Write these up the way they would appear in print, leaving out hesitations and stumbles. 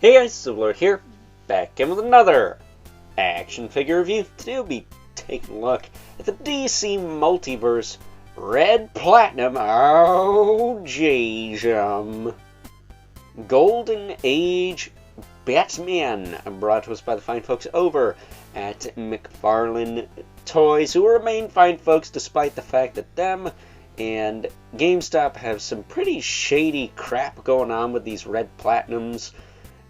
Hey guys, Silverlord here, back in with another action figure review. Today we'll be taking a look at the DC Multiverse Red Platinum Golden Age Batman, brought to us by the fine folks over at McFarlane Toys, who remain fine folks despite the fact that them and GameStop have some pretty shady crap going on with these Red Platinums.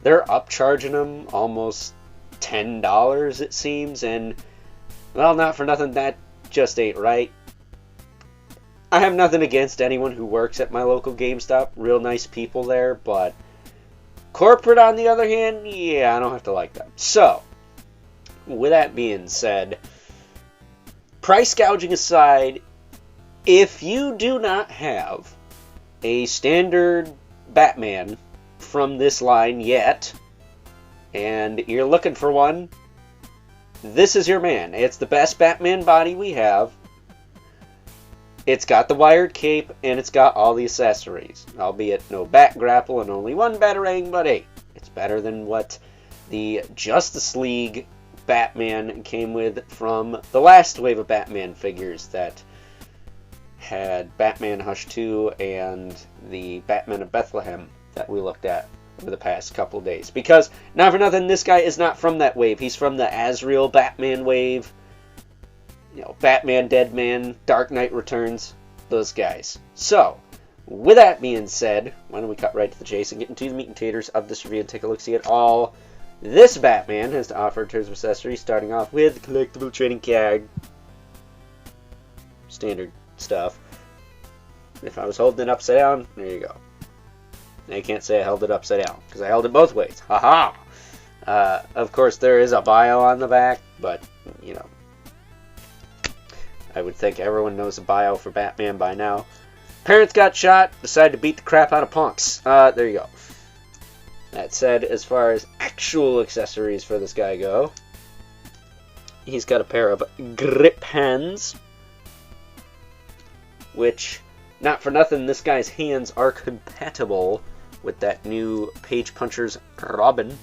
They're upcharging them almost $10, it seems, and, well, not for nothing, that just ain't right. I have nothing against anyone who works at my local GameStop. Real nice people there, but corporate, on the other hand, yeah, I don't have to like them. So, with that being said, price gouging aside, if you do not have a standard Batman from this line yet, and you're looking for one, this is your man. It's the best Batman body we have. It's got the wired cape, and it's got all the accessories. Albeit no bat grapple and only one batarang, but hey, it's better than what the Justice League Batman came with from the last wave of Batman figures that had Batman Hush 2 and the Batman of Bethlehem that we looked at over the past couple days. Because, not for nothing, this guy is not from that wave. He's from the Azrael Batman wave. You know, Batman, Deadman, Dark Knight Returns, those guys. So, with that being said, why don't we cut right to the chase and get into the meat and taters of this review and take a look-see at all this Batman has to offer in terms of accessories, starting off with the collectible trading card. Standard stuff. If I was holding it upside down, there you go. Now you can't say I held it upside down, because I held it both ways. Haha! Of course, there is a bio on the back, but, you know, I would think everyone knows the bio for Batman by now. Parents got shot, decided to beat the crap out of punks. There you go. That said, as far as actual accessories for this guy go, he's got a pair of grip hands, which, not for nothing, this guy's hands are compatible with that new Page Puncher's Robin,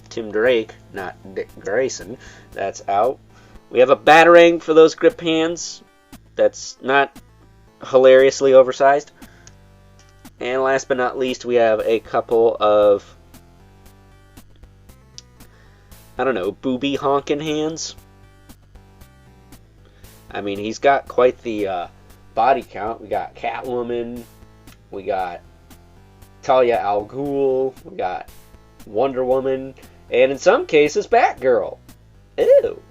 Tim Drake, not Dick Grayson, that's out. We have a batarang for those grip hands that's not hilariously oversized. And last but not least, we have a couple of, I don't know, booby honking hands. I mean, he's got quite the body count. We got Catwoman, we got Talia al Ghul, we got Wonder Woman, and in some cases, Batgirl. Ew.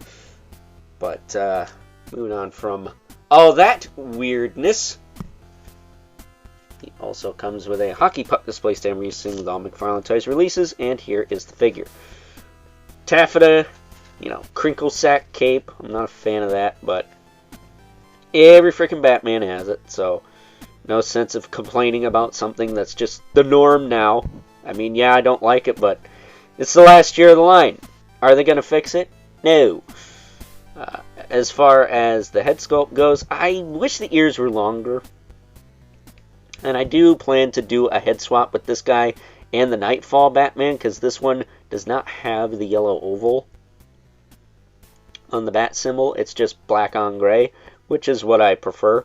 But, moving on from all that weirdness, he also comes with a hockey puck display stand releasing with all McFarlane Toys releases, and here is the figure. Taffeta, you know, crinkle sack cape. I'm not a fan of that, but every freaking Batman has it, so no sense of complaining about something that's just the norm now. I mean, yeah, I don't like it, but it's the last year of the line. Are they going to fix it? No. As far as the head sculpt goes, I wish the ears were longer. And I do plan to do a head swap with this guy and the Nightfall Batman, because this one does not have the yellow oval on the bat symbol. It's just black on gray, which is what I prefer.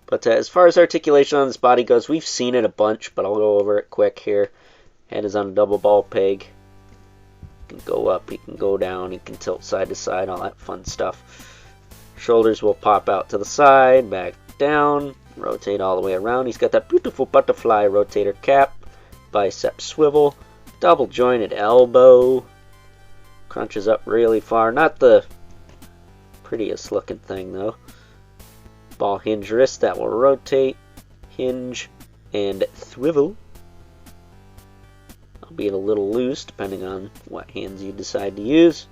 But as far as articulation on this body goes, we've seen it a bunch, but I'll go over it quick here. Head is on a double ball peg. He can go up, he can go down, he can tilt side to side, all that fun stuff. Shoulders will pop out to the side, back down, rotate all the way around. He's got that beautiful butterfly rotator cap, bicep swivel, double jointed elbow, crunches up really far. Not the prettiest looking thing though. Ball hinge wrist that will rotate, hinge, and swivel. Albeit a little loose depending on what hands you decide to use.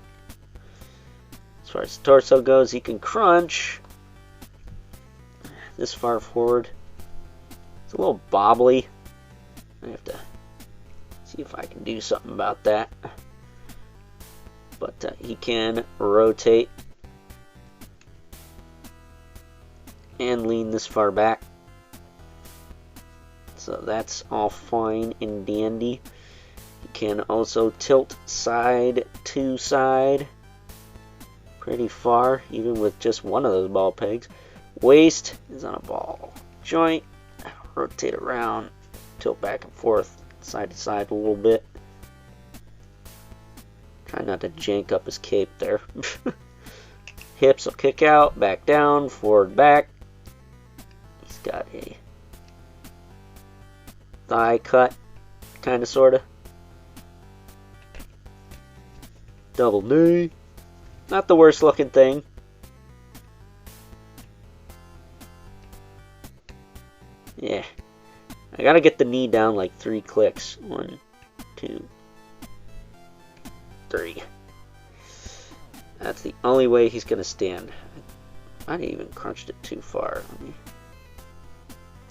As far as the torso goes, he can crunch this far forward. It's a little bobbly. I have to see if I can do something about that. But he can rotate and lean this far back. So that's all fine and dandy. He can also tilt side to side pretty far, even with just one of those ball pegs. Waist is on a ball joint. Rotate around, tilt back and forth, side to side a little bit. Try not to jank up his cape there. Hips will kick out, back down, forward, back. He's got a thigh cut, kind of, sort of. Double knee. Not the worst looking thing. Yeah. I gotta get the knee down like 3 clicks. 1, 2, 3. That's the only way he's gonna stand. I might have even crunched it too far. Let me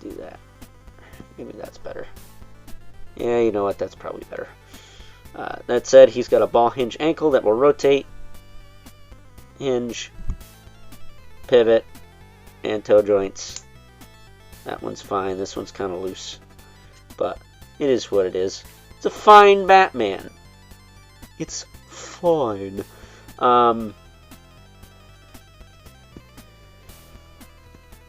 do that. Maybe that's better. Yeah, you know what? That's probably better. That said, he's got a ball hinge ankle that will rotate, hinge, pivot, and toe joints. That one's fine. This one's kind of loose. But it is what it is. It's a fine Batman. It's fine. And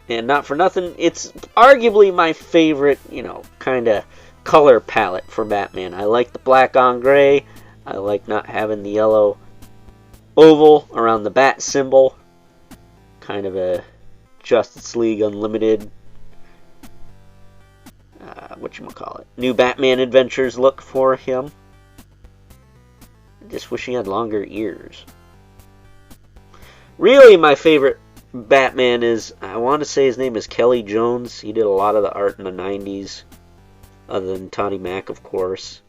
not for nothing, it's arguably my favorite, kind of color palette for Batman. I like the black on gray. I like not having the yellow oval around the bat symbol. Kind of a Justice League Unlimited, New Batman Adventures look for him. I just wish he had longer ears. Really, my favorite Batman is, I want to say his name is Kelly Jones. He did a lot of the art in the 90s, other than Tony Mack, of course.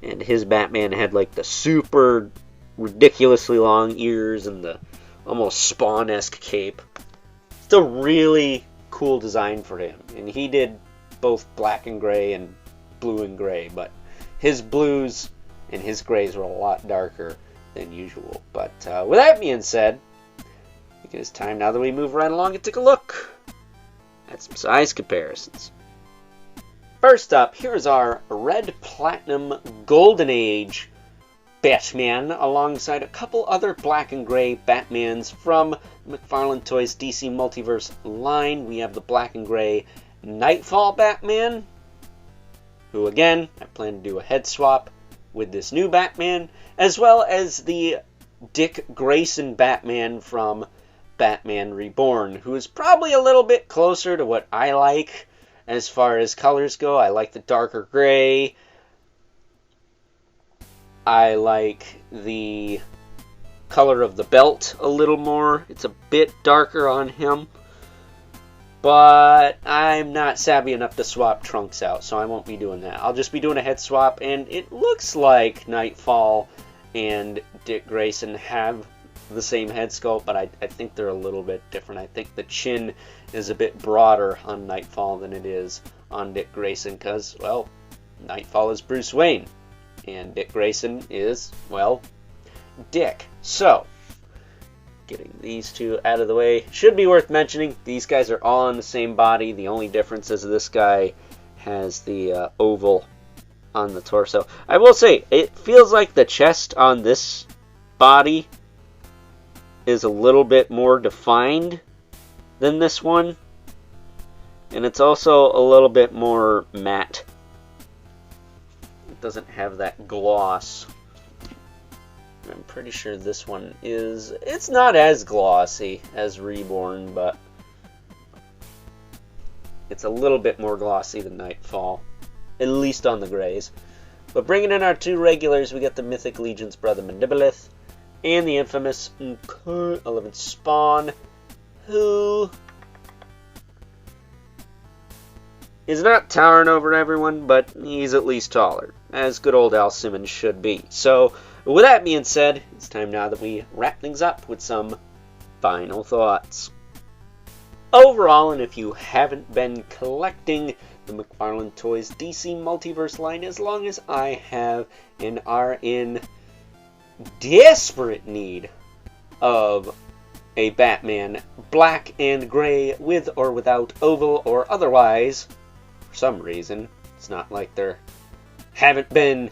And his Batman had like the super ridiculously long ears and the almost Spawn-esque cape. It's a really cool design for him. And he did both black and gray and blue and gray, but his blues and his grays were a lot darker than usual. But with that being said, I think it is time now that we move right along and take a look at some size comparisons. First up, here's our Red Platinum Golden Age Batman, alongside a couple other black and gray Batmans from McFarlane Toys DC Multiverse line. We have the black and gray Nightfall Batman, who again, I plan to do a head swap with this new Batman, as well as the Dick Grayson Batman from Batman Reborn, who is probably a little bit closer to what I like as far as colors go. I like the darker gray. I like the color of the belt a little more. It's a bit darker on him. But I'm not savvy enough to swap trunks out, so I won't be doing that. I'll just be doing a head swap, and it looks like Nightfall and Dick Grayson have the same head sculpt, but I think they're a little bit different. I think the chin is a bit broader on Nightfall than it is on Dick Grayson, because, well, Nightfall is Bruce Wayne, and Dick Grayson is, well, Dick. So, getting these two out of the way. Should be worth mentioning, these guys are all on the same body. The only difference is this guy has the oval on the torso. I will say, it feels like the chest on this body is a little bit more defined than this one. And it's also a little bit more matte. It doesn't have that gloss. I'm pretty sure this one is... It's not as glossy as Reborn, but it's a little bit more glossy than Nightfall, at least on the grays. But bringing in our two regulars, we got the Mythic Legion's brother Mandibilith and the infamous 11 Spawn, who is not towering over everyone, but he's at least taller, as good old Al Simmons should be. So, with that being said, it's time now that we wrap things up with some final thoughts. Overall, and if you haven't been collecting the McFarlane Toys DC Multiverse line as long as I have and are in desperate need of a Batman black and gray with or without oval or otherwise, for some reason, it's not like there haven't been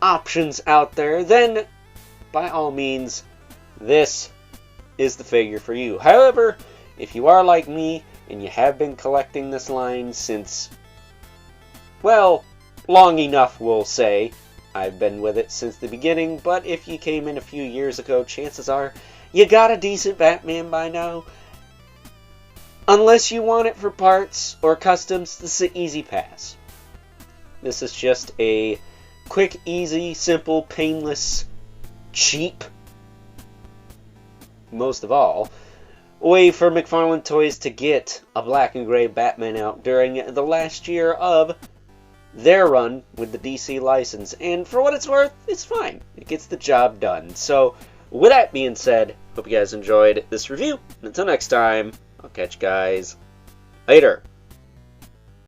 options out there, then by all means, this is the figure for you. However, if you are like me and you have been collecting this line since, well, long enough, we'll say. I've been with it since the beginning, but if you came in a few years ago, chances are you got a decent Batman by now. Unless you want it for parts or customs, this is an easy pass. This is just a quick, easy, simple, painless, cheap, most of all, way for McFarlane Toys to get a black and gray Batman out during the last year of their run with the DC license. And for what it's worth, it's fine. It gets the job done. So, with that being said, hope you guys enjoyed this review. And until next time, I'll catch you guys later.